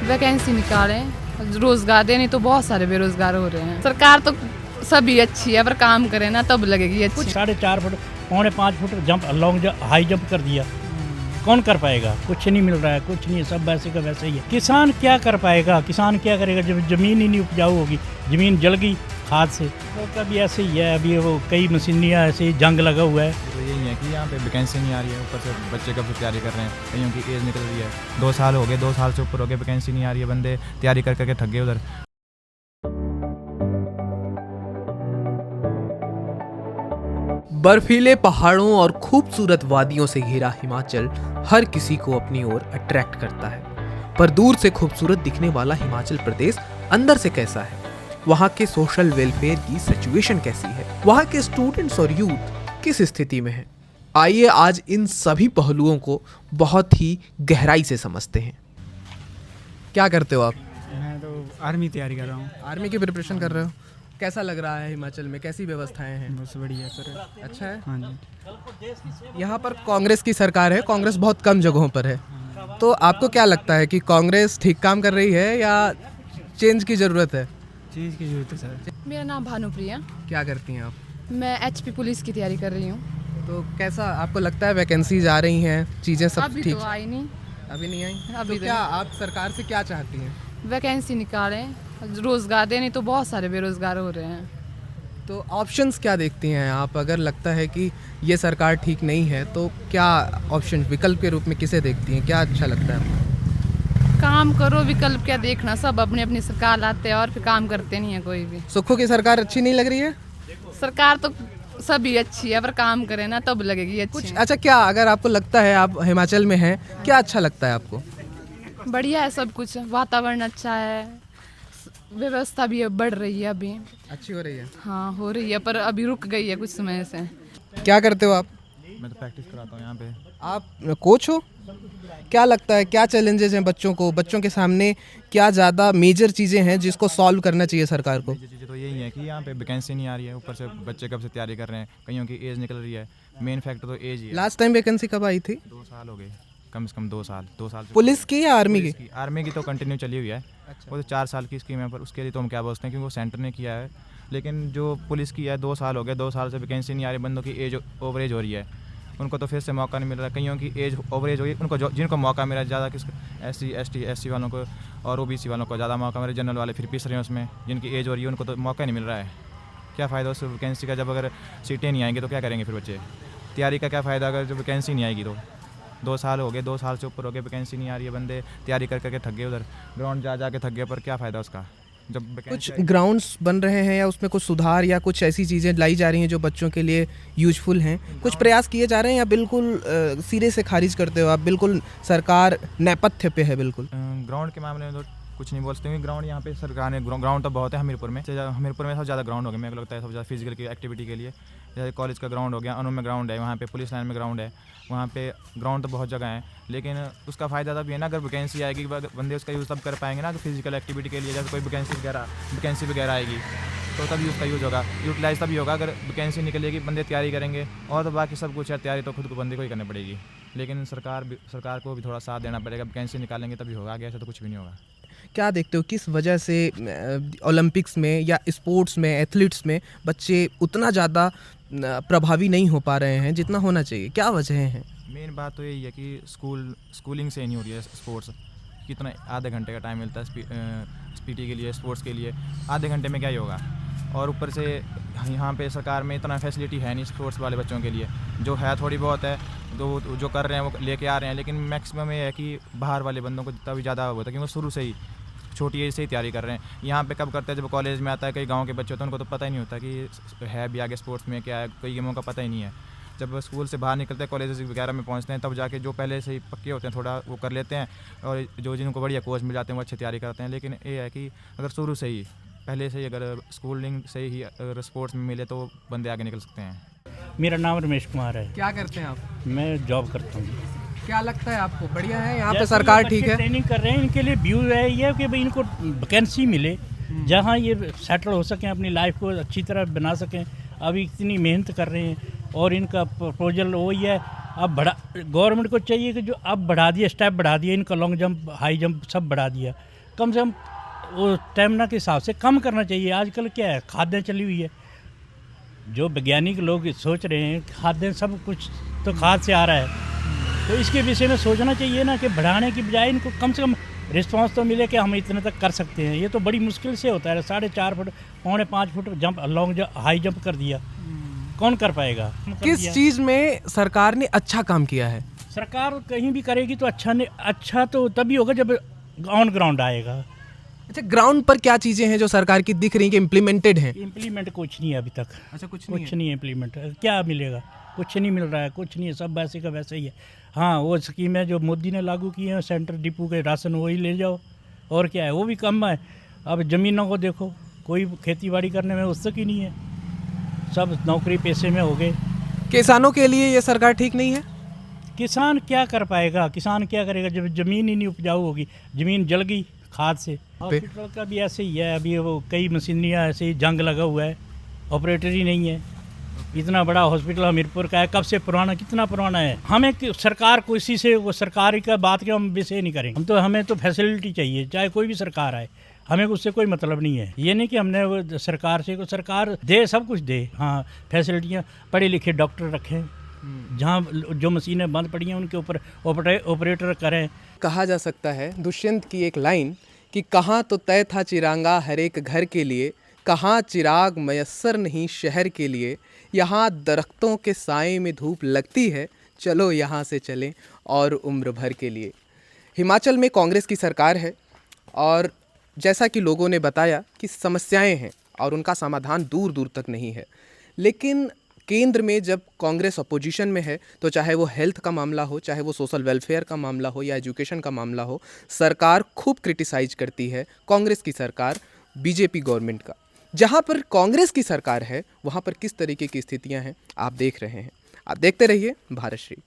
Vacancy निकालें, रोजगार दें, नहीं तो बहुत सारे बेरोजगार हो रहे हैं। सरकार तो सभी अच्छी है, पर काम करे ना तब लगेगी अच्छी। कुछ 4.5 foot 4.5 foot jump long high jump कर दिया, कौन कर पाएगा? कुछ नहीं मिल रहा है, कुछ नहीं, सब वैसे का वैसे ही है। किसान क्या कर पाएगा? किसान क्या करेगा जब ज़मीन ही नहीं उपजाऊ होगी? ज़मीन जल गई खाद से। तो कभी ऐसे ही है, अभी वो कई मशीनियाँ ऐसे ही जंग लगा हुआ है। तो यही है कि यहाँ पे वैकेंसी नहीं आ रही है, ऊपर से बच्चे कब से तैयारी कर रहे हैं, कईयों की एज निकल रही है, 2 साल हो गए, 2 साल से ऊपर हो गए, वैकेंसी नहीं आ रही है, बंदे तैयारी कर करके थक गए उधर। बर्फीले पहाड़ों और खूबसूरत वादियों से घिरा हिमाचल हर किसी को अपनी ओर अट्रैक्ट करता है। पर दूर से खूबसूरत दिखने वाला हिमाचल प्रदेश अंदर से कैसा है? वहाँ के सोशल वेलफेयर की सिचुएशन कैसी है? वहाँ के स्टूडेंट्स और यूथ किस स्थिति में है? आइए आज इन सभी पहलुओं को बहुत ही गहराई से समझते हैं। क्या करते हो आप? मैं तो आर्मी तैयारी कर रहा हूँ। आर्मी की प्रिपरेशन कर रहे हो? कैसा लग रहा है हिमाचल में? कैसी व्यवस्थाएं हैं? बहुत बढ़िया सर। अच्छा है। हाँ जी। यहाँ पर कांग्रेस की सरकार है, कांग्रेस बहुत कम जगहों पर है, तो आपको क्या लगता है कि कांग्रेस ठीक काम कर रही है या चेंज की ज़रूरत है? चीज़ की जरूरत है सर। मेरा नाम भानुप्रिया, क्या करती हैं आप? मैं HP पुलिस की तैयारी कर रही हूँ। तो कैसा आपको लगता है वैकेंसीज आ रही हैं, चीज़ें सब अभी ठीक? तो आई नहीं, अभी नहीं आई। अभी तो तो क्या आप सरकार से क्या चाहती हैं? वैकेंसी निकालें, रोजगार दें, नहीं तो बहुत सारे बेरोजगार हो रहे हैं। तो ऑप्शंस क्या देखती हैं आप? अगर लगता है कि ये सरकार ठीक नहीं है तो क्या ऑप्शन विकल्प के रूप में किसे देखती हैं? क्या अच्छा लगता है आपको? काम करो, विकल्प क्या देखना, सब अपनी अपनी सरकार लाते हैं और फिर काम करते नहीं है कोई भी। सुक्खू की सरकार अच्छी नहीं लग रही है? सरकार तो सभी अच्छी है, पर काम करे ना तब लगेगी कुछ अच्छी। अच्छा, क्या अगर आपको लगता है, आप हिमाचल में हैं, क्या अच्छा लगता है आपको? बढ़िया है सब कुछ, वातावरण अच्छा है, व्यवस्था भी बढ़ रही है अभी। अच्छी हो रही है। हाँ हो रही है, पर अभी रुक गई है कुछ समय से। क्या करते हो आप? मैं तो प्रैक्टिस कराता हूँ यहाँ पे। आप कोच हो? क्या लगता है क्या चैलेंजेस हैं बच्चों को, बच्चों के सामने क्या ज़्यादा मेजर चीज़ें हैं जिसको सॉल्व करना चाहिए सरकार को? मेजर चीज़ें तो यही है कि यहाँ पे वैकेंसी नहीं आ रही है, ऊपर से बच्चे कब से तैयारी कर रहे हैं, कईयों की एज निकल रही है, मेन फैक्टर तो एज ही है। लास्ट टाइम वैकेंसी कब आई थी? 2 साल हो गए, कम से कम 2 साल। 2 साल से पुलिस की या आर्मी की? आर्मी की तो कंटिन्यू चली हुई है। अच्छा। वो तो 4 साल की स्कीम है, पर उसके लिए तो हम क्या बोलते हैं, क्योंकि वो सेंटर ने किया है। लेकिन जो पुलिस की है 2 साल हो गए, 2 साल से वैकेंसी नहीं आ रही, बंदों की एज ओवरेज हो रही है, उनको तो फिर से मौका नहीं मिल रहा। कईयों की एज ओवरेज हो गई, उनको जिनको मौका मिला ज़्यादा, किस SC ST SC वालों को और OBC वालों को ज़्यादा मौका मिला, जनरल वाले फिर पिस रहे हैं उसमें, जिनकी एज हो रही है उनको तो मौका नहीं मिल रहा है। क्या फ़ायदा उस वैकेंसी का? जब अगर सीटें नहीं आएंगी तो क्या करेंगे फिर बच्चे? तैयारी का क्या फ़ायदा अगर जब वैकेंसी नहीं आएगी तो? 2 साल हो गए, 2 साल से ऊपर हो गए, वैकेंसी नहीं आ रही है, बंदे तैयारी कर करके थक गए, उधर ग्राउंड जा के थक गए, पर क्या फ़ायदा उसका जब कुछ वैकेंसी ग्राउंड्स बन रहे हैं या उसमें कुछ सुधार या कुछ ऐसी चीज़ें लाई जा रही हैं जो बच्चों के लिए यूजफुल हैं? कुछ प्रयास किए जा रहे हैं या बिल्कुल सिरे से खारिज करते हो आप? बिल्कुल सरकार नेपथ्य पे है बिल्कुल? ग्राउंड के मामले में तो कुछ नहीं बोल सकते, क्योंकि ग्राउंड यहाँ पे सरकार ने ग्राउंड तो बहुत है हमीरपुर में। हमीरपुर में सबसे ज़्यादा ग्राउंड हो गया, मेरे को लगता है सबसे ज़्यादा फिजिकल की एक्टिविटी के लिए। जैसे कॉलेज का ग्राउंड हो गया, अनु में ग्राउंड है, वहाँ पे पुलिस लाइन में ग्राउंड है, वहाँ पे ग्राउंड तो बहुत जगह है। लेकिन उसका फ़ायदा तब है ना, अगर वैकेंसी आएगी, बंदे उसका यूज़ तब कर पाएंगे ना, कि फिजिकल एक्टिविटी के लिए जैसे कोई वैकेंसी वगैरह आएगी तो तभी उसका यूज़ होगा, यूटिलाइज तभी होगा अगर वैकेंसी निकलेगी, बंदे तैयारी करेंगे। और तो बाकी सब कुछ है, तैयारी तो खुद को बंदे को ही करनी पड़ेगी, लेकिन सरकार को भी थोड़ा साथ देना पड़ेगा। वैकेंसी निकालेंगे तभी होगा, आगे ऐसे तो कुछ भी नहीं होगा। क्या देखते हो किस वजह से ओलंपिक्स में या स्पोर्ट्स में, एथलीट्स में बच्चे उतना ज़्यादा प्रभावी नहीं हो पा रहे हैं जितना होना चाहिए? क्या वजह हैं? मेन बात तो यही है कि स्कूलिंग से नहीं हो रही है स्पोर्ट्स। कितना आधे घंटे का टाइम मिलता है PT के लिए, स्पोर्ट्स के लिए, आधे घंटे में क्या ही होगा? और ऊपर से यहाँ पे सरकार में इतना फैसिलिटी है नहीं स्पोर्ट्स वाले बच्चों के लिए, जो है थोड़ी बहुत है, जो कर रहे हैं वो लेके आ रहे हैं। लेकिन मैक्सिमम ये है कि बाहर वाले बंदों को जितना भी ज़्यादा होता है, क्योंकि वो शुरू से ही छोटी एज से ही तैयारी कर रहे हैं। यहाँ पे कब करते हैं जब कॉलेज में आता है, कई गांव के बच्चे होते हैं, उनको तो पता ही नहीं होता कि है भी आगे स्पोर्ट्स में क्या है, कई गेमों का पता ही नहीं है। जब स्कूल से बाहर निकलते हैं, कॉलेज वगैरह में पहुँचते हैं, तब जाके जो पहले से ही पक्के होते हैं थोड़ा वो कर लेते हैं, और जो जिनको बढ़िया कोच मिल जाते हैं वो अच्छी तैयारी करते हैं। लेकिन ये है कि अगर शुरू से ही पहले से ही अगर स्कूलिंग से ही अगर स्पोर्ट्स में मिले तो बंदे आगे निकल सकते हैं। मेरा नाम रमेश कुमार है, क्या करते हैं आप? मैं जॉब करता हूँ। क्या लगता है आपको, बढ़िया है यहाँ पे जैसे सरकार ये ठीक बच्चे है? ट्रेनिंग कर रहे हैं, इनके लिए व्यू है ये कि भाई इनको वैकेंसी मिले, जहाँ ये सेटल हो सकें, अपनी लाइफ को अच्छी तरह बना सकें। अभी इतनी मेहनत कर रहे हैं और इनका प्रपोजल वही है। अब गवर्नमेंट को चाहिए कि जो अब बढ़ा दिया, स्टेप बढ़ा दिया, इनका लॉन्ग जंप, हाई जंप सब बढ़ा दिया। कम से कम वो स्टेमिना के हिसाब से कम करना चाहिए। आजकल क्या है, खादें चली हुई है, जो वैज्ञानिक लोग सोच रहे हैं खादें सब कुछ तो खाद से आ रहा है, तो इसके विषय में सोचना चाहिए ना कि बढ़ाने की बजाय इनको कम से कम रिस्पांस तो मिले कि हम इतने तक कर सकते हैं। ये तो बड़ी मुश्किल से होता है, 4.5 foot 4.5 foot jump long high jump कर दिया, कौन कर पाएगा? किस चीज़ में सरकार ने अच्छा काम किया है? सरकार कहीं भी करेगी तो अच्छा तो तभी होगा जब ऑन ग्राउंड आएगा। अच्छा, ग्राउंड पर क्या चीज़ें हैं जो सरकार की दिख रही कि इम्प्लीमेंटेड हैं? इम्प्लीमेंट कुछ नहीं है अभी तक। अच्छा, कुछ नहीं है इम्प्लीमेंट, क्या मिलेगा? कुछ नहीं मिल रहा है, कुछ नहीं है, सब वैसे का वैसे ही है। हाँ, वो स्कीमें जो मोदी ने लागू की हैं, सेंटर डिपो के राशन वही ले जाओ, और क्या है, वो भी कम है। अब ज़मीनों को देखो, कोई खेती बाड़ी करने में उत्सुक ही नहीं है, सब नौकरी पेशे में हो गए। किसानों के लिए ये सरकार ठीक नहीं है? किसान क्या कर पाएगा, किसान क्या करेगा जब ज़मीन ही नहीं उपजाऊ होगी? ज़मीन जल गई खाद से। हॉस्पिटल का भी ऐसे ही है, अभी वो कई मशीनरियाँ ऐसे ही जंग लगा हुआ है, ऑपरेटर ही नहीं है। इतना बड़ा हॉस्पिटल हमीरपुर का है, कब से पुराना, कितना पुराना है। हमें सरकार को इसी से, वो सरकारी का बात के हम विषय नहीं करेंगे, हमें तो फैसिलिटी चाहिए, चाहे कोई भी सरकार आए, हमें उससे कोई मतलब नहीं है। ये नहीं कि हमने वो सरकार से, सरकार दे, सब कुछ दे, हाँ फैसिलिटियाँ, पढ़े लिखे डॉक्टर रखें, जहाँ जो मशीनें बंद पड़ी हैं उनके ऊपर ऑपरेटर करें। कहा जा सकता है दुष्यंत की एक लाइन कि कहाँ तो तय था चिरांगा हर एक घर के लिए, कहाँ चिराग मयस्सर नहीं शहर के लिए, यहाँ दरख्तों के साए में धूप लगती है, चलो यहाँ से चलें और उम्र भर के लिए। हिमाचल में कांग्रेस की सरकार है और जैसा कि लोगों ने बताया कि समस्याएं हैं और उनका समाधान दूर दूर तक नहीं है, लेकिन केंद्र में जब कांग्रेस अपोजिशन में है तो चाहे वो हेल्थ का मामला हो, चाहे वो सोशल वेलफेयर का मामला हो या एजुकेशन का मामला हो, सरकार खूब क्रिटिसाइज करती है कांग्रेस की सरकार बीजेपी गवर्नमेंट का। जहां पर कांग्रेस की सरकार है वहां पर किस तरीके की स्थितियां हैं आप देख रहे हैं। आप देखते रहिए भारतश्री।